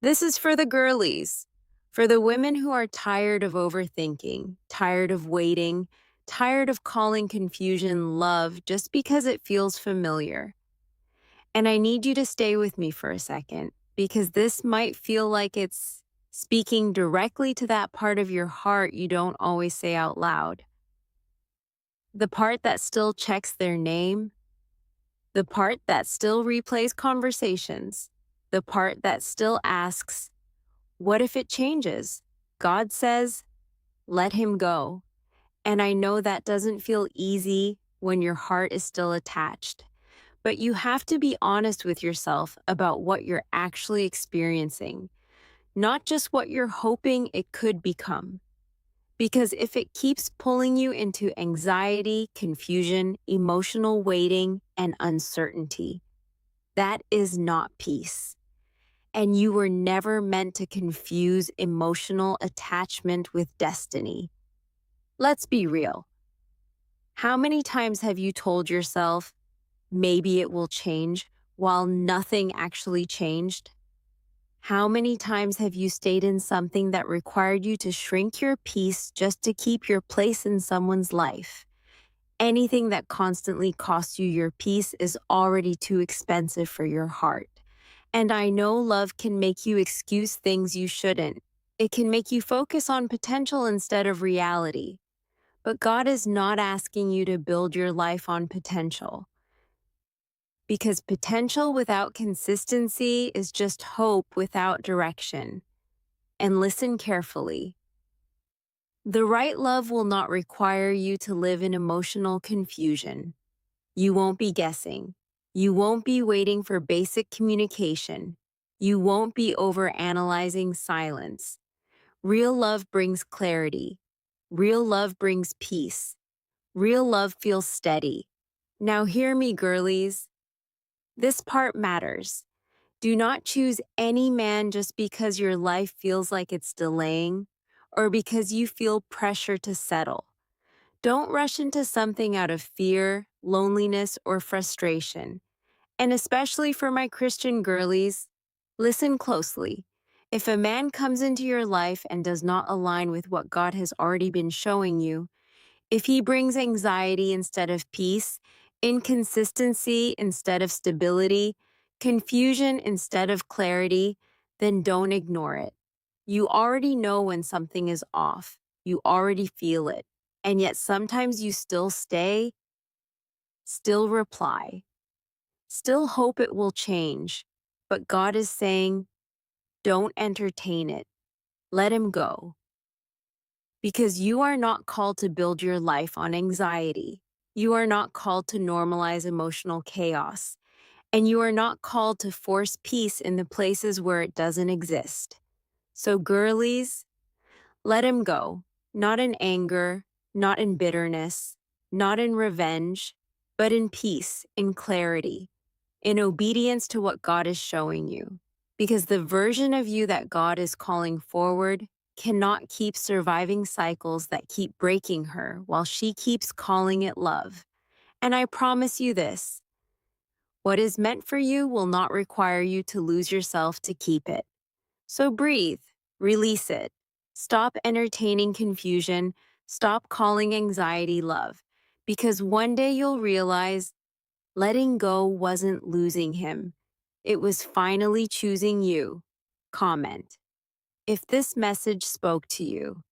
This is for the girlies, for the women who are tired of overthinking, tired of waiting, tired of calling confusion love just because it feels familiar. And I need you to stay with me for a second because this might feel like it's speaking directly to that part of your heart you don't always say out loud. The part that still checks their name, the part that still replays conversations, the part that still asks, what if it changes? God says, let him go. And I know that doesn't feel easy when your heart is still attached. But you have to be honest with yourself about what you're actually experiencing, not just what you're hoping it could become. Because if it keeps pulling you into anxiety, confusion, emotional waiting, and uncertainty, that is not peace. And you were never meant to confuse emotional attachment with destiny. Let's be real. How many times have you told yourself, maybe it will change, while nothing actually changed? How many times have you stayed in something that required you to shrink your peace just to keep your place in someone's life? Anything that constantly costs you your peace is already too expensive for your heart. And I know love can make you excuse things you shouldn't. It can make you focus on potential instead of reality. But God is not asking you to build your life on potential. Because potential without consistency is just hope without direction. And listen carefully. The right love will not require you to live in emotional confusion. You won't be guessing. You won't be waiting for basic communication. You won't be overanalyzing silence. Real love brings clarity. Real love brings peace. Real love feels steady. Now hear me, girlies. This part matters. Do not choose any man just because your life feels like it's delaying or because you feel pressure to settle. Don't rush into something out of fear, loneliness, or frustration. And especially for my Christian girlies, listen closely. If a man comes into your life and does not align with what God has already been showing you, if he brings anxiety instead of peace, inconsistency instead of stability, confusion instead of clarity, then don't ignore it. You already know when something is off. You already feel it. And yet sometimes you still stay, still reply, still hope it will change. But God is saying, don't entertain it. Let him go. Because you are not called to build your life on anxiety. You are not called to normalize emotional chaos. And you are not called to force peace in the places where it doesn't exist. So, girlies, let him go. Not in anger, not in bitterness, not in revenge, but in peace, in clarity, in obedience to what God is showing you. Because the version of you that God is calling forward cannot keep surviving cycles that keep breaking her while she keeps calling it love. And I promise you this, what is meant for you will not require you to lose yourself to keep it. So breathe, release it. Stop entertaining confusion, stop calling anxiety love. Because one day you'll realize letting go wasn't losing him. It was finally choosing you. Comment. If this message spoke to you,